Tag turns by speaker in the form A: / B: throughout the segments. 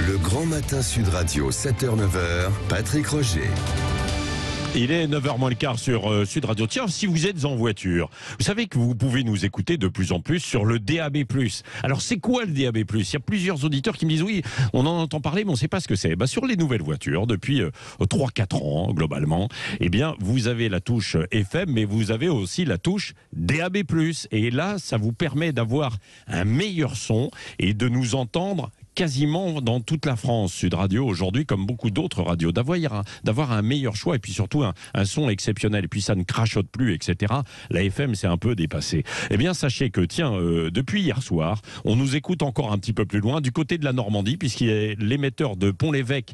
A: Le Grand Matin Sud Radio, 7h-9h, Patrick Roger.
B: Il est 9h moins le quart sur Sud Radio. Tiens, si vous êtes en voiture, vous savez que vous pouvez nous écouter de plus en plus sur le DAB+. Alors, c'est quoi le DAB+? Il y a plusieurs auditeurs qui me disent, oui, on en entend parler, mais on ne sait pas ce que c'est. Sur les nouvelles voitures, depuis 3-4 ans, globalement, eh bien, vous avez la touche FM, mais vous avez aussi la touche DAB+. Et là, ça vous permet d'avoir un meilleur son et de nous entendre quasiment dans toute la France. Sud Radio aujourd'hui, comme beaucoup d'autres radios, d'avoir un meilleur choix et puis surtout un son exceptionnel. Et puis ça ne crachote plus, etc. La FM s'est un peu dépassée. Eh bien, sachez que, tiens, depuis hier soir, on nous écoute encore un petit peu plus loin, du côté de la Normandie, puisqu'il y a l'émetteur de Pont-l'Évêque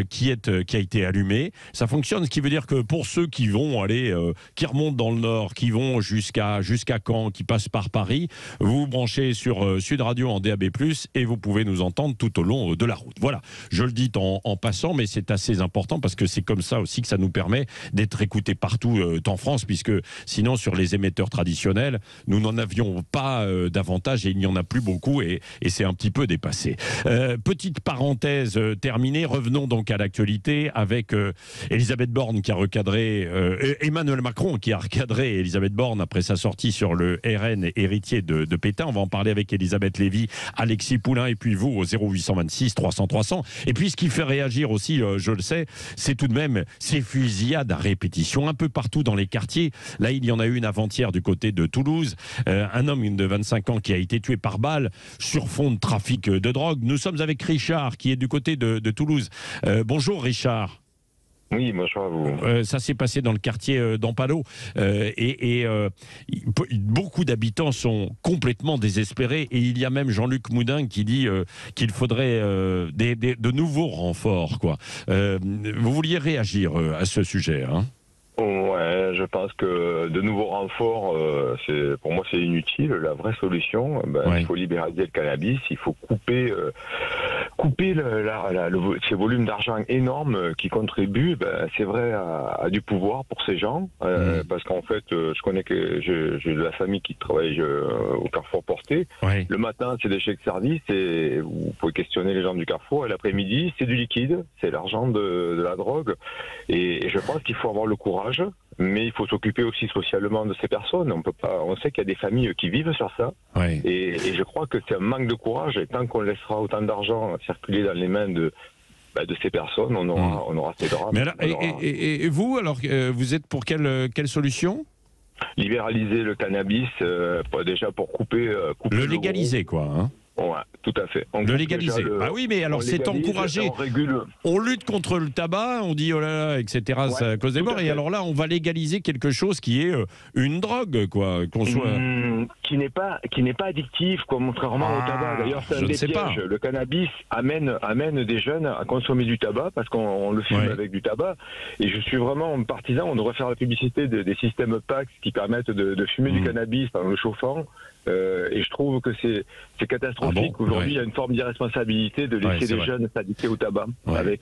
B: qui a été allumé. Ça fonctionne, ce qui veut dire que pour ceux qui vont aller, qui remontent dans le nord, qui vont jusqu'à Caen, qui passent par Paris, vous branchez sur Sud Radio en DAB+, et vous pouvez nous entendre tout au long de la route. Voilà, je le dis en passant, mais c'est assez important parce que c'est comme ça aussi que ça nous permet d'être écoutés partout en France, puisque sinon sur les émetteurs traditionnels, nous n'en avions pas davantage et il n'y en a plus beaucoup et c'est un petit peu dépassé. Petite parenthèse terminée, revenons donc à l'actualité avec Elisabeth Borne qui a recadré, Emmanuel Macron qui a recadré Elisabeth Borne après sa sortie sur le RN héritier de Pétain. On va en parler avec Elisabeth Lévy, Alexis Poulain et puis vous au 0826 300 300. Et puis ce qui fait réagir aussi, je le sais, c'est tout de même ces fusillades à répétition un peu partout dans les quartiers. Là, il y en a eu une avant-hier du côté de Toulouse. Un homme de 25 ans qui a été tué par balle sur fond de trafic de drogue. Nous sommes avec Richard qui est du côté de Toulouse. Bonjour Richard.
C: Oui, bonjour à vous.
B: Ça s'est passé dans le quartier d'Ampalo beaucoup d'habitants sont complètement désespérés et il y a même Jean-Luc Moudin qui dit qu'il faudrait de nouveaux renforts, quoi. Vous vouliez réagir à ce sujet, hein?
C: Ouais, je pense que de nouveaux renforts, pour moi c'est inutile. La vraie solution, il faut libéraliser le cannabis, il faut couper ces volumes d'argent énormes qui contribuent, c'est vrai, à du pouvoir pour ces gens. Parce qu'en fait, je connais que j'ai de la famille qui travaille au Carrefour Porté. Ouais. Le matin, c'est des chèques service et vous pouvez questionner les gens du Carrefour. Et l'après-midi, c'est du liquide, c'est l'argent de la drogue. Et je pense qu'il faut avoir le courage. Mais il faut s'occuper aussi socialement de ces personnes. On sait qu'il y a des familles qui vivent sur ça. Oui. Et je crois que c'est un manque de courage. Et tant qu'on laissera autant d'argent circuler dans les mains de ces personnes, on aura ces drames.
B: Mais alors, et vous, alors, vous êtes pour quelle solution ?
C: Libéraliser le cannabis, déjà pour couper
B: le légaliser, quoi, hein.
C: Ouais, tout à fait.
B: Le légaliser. Ah oui, mais alors c'est encouragé. On lutte contre le tabac, on dit oh là là, etc. Ouais, ça cause des morts. Et alors là, on va légaliser quelque chose qui est une drogue, quoi.
C: Qui n'est pas addictif, contrairement au tabac. D'ailleurs, c'est un des pièges. Le cannabis amène des jeunes à consommer du tabac parce qu'on le fume avec du tabac. Et je suis vraiment partisan. On devrait faire la publicité des systèmes PAX qui permettent de fumer du cannabis en le chauffant. Et je trouve que c'est catastrophique. Aujourd'hui, il y a une forme d'irresponsabilité de laisser les jeunes s'addicter au tabac. Ouais.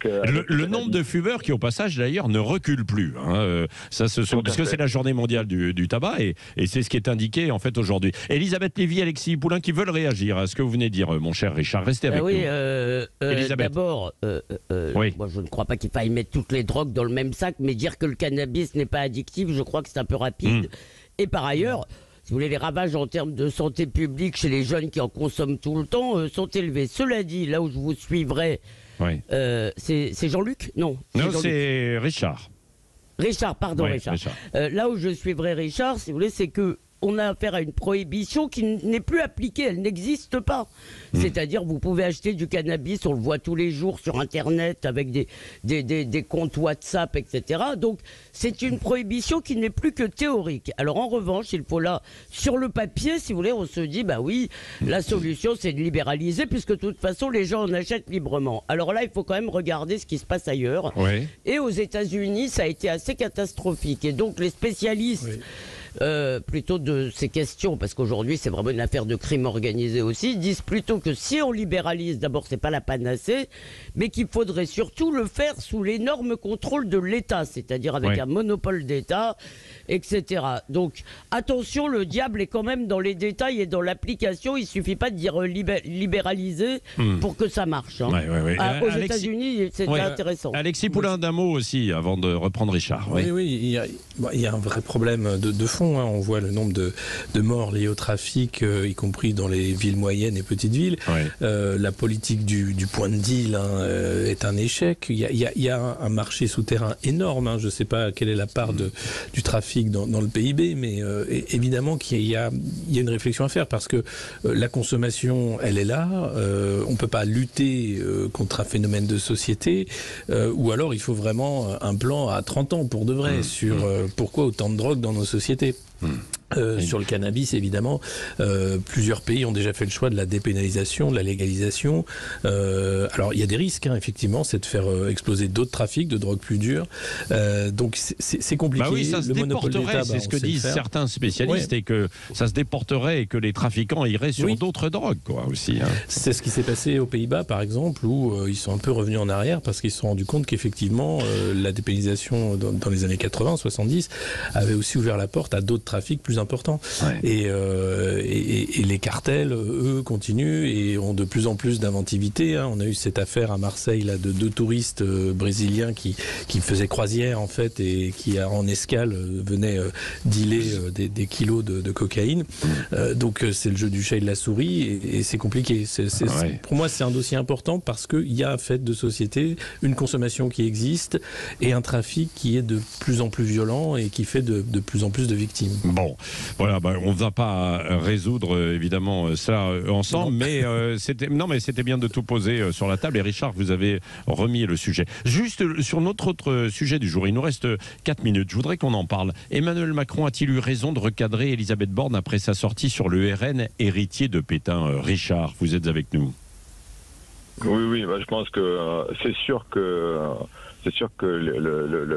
B: Le nombre de fumeurs qui, au passage, d'ailleurs, ne recule plus. Hein. Parce que c'est la journée mondiale du tabac et c'est ce qui est indiqué, en fait, aujourd'hui. Elisabeth Lévy, Alexis Poulain, qui veulent réagir à ce que vous venez de dire, mon cher Richard. Restez avec nous.
D: D'abord, moi, je ne crois pas qu'il faille mettre toutes les drogues dans le même sac, mais dire que le cannabis n'est pas addictif, je crois que c'est un peu rapide. Et par ailleurs, si vous voulez, les ravages en termes de santé publique chez les jeunes qui en consomment tout le temps sont élevés. Cela dit, là où je vous suivrai, c'est Jean-Luc ? Non,
B: c'est Richard.
D: Richard. Là où je suivrai Richard, si vous voulez, c'est que on a affaire à une prohibition qui n'est plus appliquée, elle n'existe pas. C'est-à-dire, vous pouvez acheter du cannabis, on le voit tous les jours sur Internet avec des comptes WhatsApp, etc. Donc, c'est une prohibition qui n'est plus que théorique. Alors, en revanche, il faut là, sur le papier, si vous voulez, on se dit, la solution, c'est de libéraliser, puisque de toute façon, les gens en achètent librement. Alors là, il faut quand même regarder ce qui se passe ailleurs. Et aux États-Unis, ça a été assez catastrophique. Et donc, les spécialistes plutôt de ces questions, parce qu'aujourd'hui c'est vraiment une affaire de crime organisé aussi, ils disent plutôt que si on libéralise, d'abord c'est pas la panacée, mais qu'il faudrait surtout le faire sous l'énorme contrôle de l'État, c'est-à-dire avec un monopole d'État, etc. Donc attention, le diable est quand même dans les détails et dans l'application, il suffit pas de dire libéraliser pour que ça marche. Hein. Aux États-Unis, c'est intéressant.
B: Alexis Poulain, d'un mot aussi, avant de reprendre Richard.
E: Oui, il y a un vrai problème de fond. Hein. On voit le nombre de morts liés au trafic, y compris dans les villes moyennes et petites villes. La politique du point de deal est un échec. Il y a un marché souterrain énorme. Hein. Je ne sais pas quelle est la part du trafic dans le PIB, mais évidemment qu'il y a une réflexion à faire parce que la consommation, elle est là. On ne peut pas lutter contre un phénomène de société, ou alors il faut vraiment un plan à 30 ans pour de vrai sur pourquoi autant de drogue dans nos sociétés. Sur le cannabis, évidemment, plusieurs pays ont déjà fait le choix de la dépénalisation, de la légalisation. Alors, il y a des risques, effectivement, c'est de faire exploser d'autres trafics, de drogues plus dures. Donc, c'est compliqué.
B: Bah oui, ça se déporterait, c'est ce que disent certains spécialistes, et que ça se déporterait et que les trafiquants iraient sur d'autres drogues, quoi, aussi. Hein.
E: C'est ce qui s'est passé aux Pays-Bas, par exemple, où ils sont un peu revenus en arrière parce qu'ils se sont rendus compte qu'effectivement, la dépénalisation dans les années 80, 70, avait aussi ouvert la porte à d'autres trafics plus importants. Et les cartels, eux, continuent et ont de plus en plus d'inventivité. Hein. On a eu cette affaire à Marseille là, de 2 touristes brésiliens qui faisaient croisière, en fait, et qui, en escale, venaient dealer des kilos de cocaïne. Donc, c'est le jeu du chat et de la souris, et c'est compliqué. Pour moi, c'est un dossier important parce qu'il y a un fait de société, une consommation qui existe, et un trafic qui est de plus en plus violent et qui fait de plus en plus de victimes.
B: Bon, voilà, on ne va pas résoudre évidemment ça ensemble, mais c'était bien de tout poser sur la table. Et Richard, vous avez remis le sujet. Juste sur notre autre sujet du jour, il nous reste 4 minutes. Je voudrais qu'on en parle. Emmanuel Macron a-t-il eu raison de recadrer Elisabeth Borne après sa sortie sur le RN, héritier de Pétain? Richard, vous êtes avec nous.
C: Oui, je pense que c'est sûr que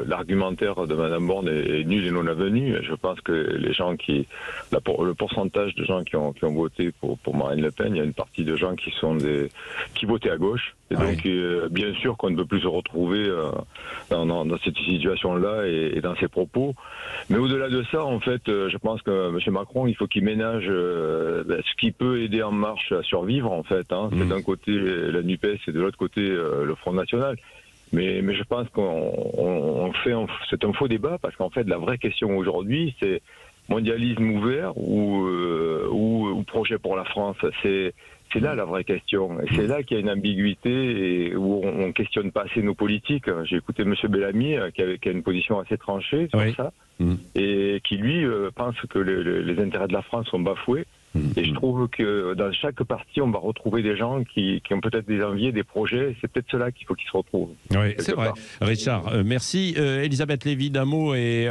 C: l'argumentaire de Mme Borne est nul et non avenu. Je pense que les gens le pourcentage de gens qui ont voté pour Marine Le Pen, il y a une partie de gens qui votaient à gauche. Et donc, bien sûr qu'on ne peut plus se retrouver dans cette situation-là et dans ses propos. Mais au-delà de ça, en fait, je pense que M. Macron, il faut qu'il ménage ce qui peut aider En Marche à survivre, en fait. Hein. C'est d'un côté la NUPES et de l'autre côté le Front National. Mais je pense c'est un faux débat parce qu'en fait, la vraie question aujourd'hui, c'est mondialisme ouvert ou projet pour la France. C'est là la vraie question. Et c'est là qu'il y a une ambiguïté et où on ne questionne pas assez nos politiques. J'ai écouté M. Bellamy qui a une position assez tranchée sur ça et qui, lui, pense que les intérêts de la France sont bafoués. Et je trouve que dans chaque parti, on va retrouver des gens qui ont peut-être des envies, des projets. C'est peut-être cela qu'il faut qu'ils se retrouvent.
B: Oui, c'est vrai. Richard, merci. Elisabeth Lévy, d'un mot, et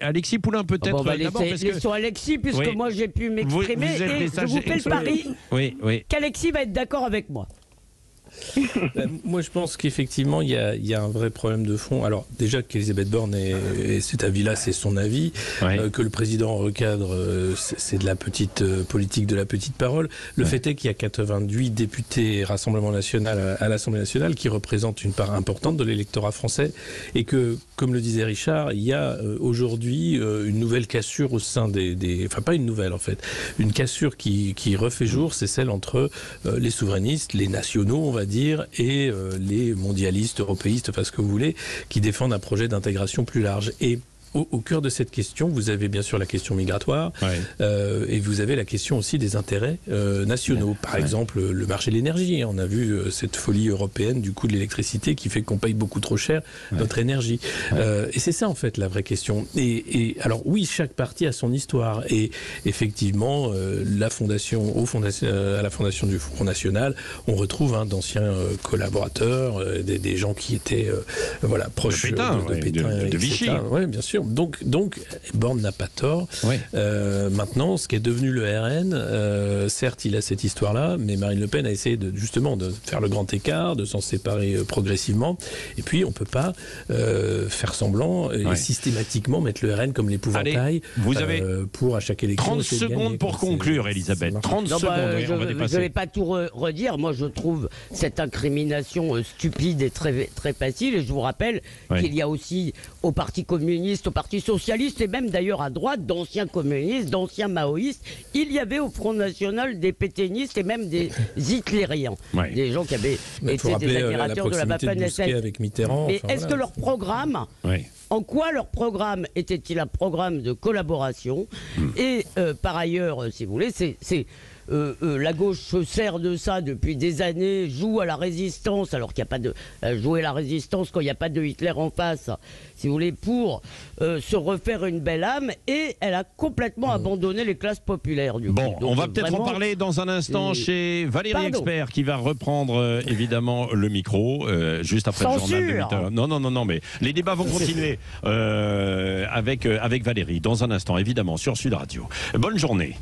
B: Alexis Poulain, peut-être.
D: On va laisser sur Alexis, puisque moi j'ai pu m'exprimer. Et je vous fais le pari qu'Alexis va être d'accord avec moi.
E: Moi, je pense qu'effectivement, il y a un vrai problème de fond. Alors, déjà qu'Elisabeth Borne et cet avis-là, c'est son avis. Que le président recadre, c'est de la petite politique de la petite parole. Le fait est qu'il y a 88 députés Rassemblement National à l'Assemblée nationale qui représentent une part importante de l'électorat français et que, comme le disait Richard, il y a aujourd'hui une nouvelle cassure au sein enfin, pas une nouvelle en fait, une cassure qui refait jour, c'est celle entre les souverainistes, les nationaux, on va dire, et les mondialistes, européistes, enfin ce que vous voulez, qui défendent un projet d'intégration plus large. Et au cœur de cette question, vous avez bien sûr la question migratoire et vous avez la question aussi des intérêts nationaux. Par exemple, le marché de l'énergie. On a vu cette folie européenne du coût de l'électricité qui fait qu'on paye beaucoup trop cher notre énergie. Et c'est ça, en fait, la vraie question. Et alors, oui, chaque parti a son histoire. Et effectivement, à la fondation du Front National, on retrouve d'anciens collaborateurs, des gens qui étaient proches
B: de Pétain,
E: de Pétain,
B: de Vichy.
E: Oui, bien sûr. sûr. Donc Borne n'a pas tort. Oui. Maintenant, ce qui est devenu le RN, certes, il a cette histoire-là, mais Marine Le Pen a essayé justement de faire le grand écart, de s'en séparer progressivement. Et puis, on ne peut pas faire semblant et systématiquement mettre le RN comme l'épouvantail pour à chaque élection.
B: 30 secondes pour conclure, Elisabeth. 30 secondes.
D: Je ne vais pas tout redire. Moi, je trouve cette incrimination stupide et très, très facile. Et je vous rappelle qu'il y a aussi au Parti communiste, au Parti socialiste et même d'ailleurs à droite, d'anciens communistes, d'anciens maoïstes. Il y avait au Front National des pétainistes et même des hitlériens. Des gens qui avaient été des admirateurs de la Waffen-SS.
E: Avec Mitterrand.
D: Mais est-ce que leur programme... En quoi leur programme était-il un programme de collaboration? Et par ailleurs, si vous voulez, la gauche se sert de ça depuis des années, joue à la résistance, alors qu'il n'y a pas de... jouer la résistance quand il n'y a pas de Hitler en face, si vous voulez, pour se refaire une belle âme, et elle a complètement abandonné les classes populaires.
B: Donc, on va peut-être en parler dans un instant chez Valérie Expert, qui va reprendre évidemment le micro, juste après le journal de 8h. Non, mais les débats vont continuer avec Valérie, dans un instant, évidemment, sur Sud Radio. Bonne journée.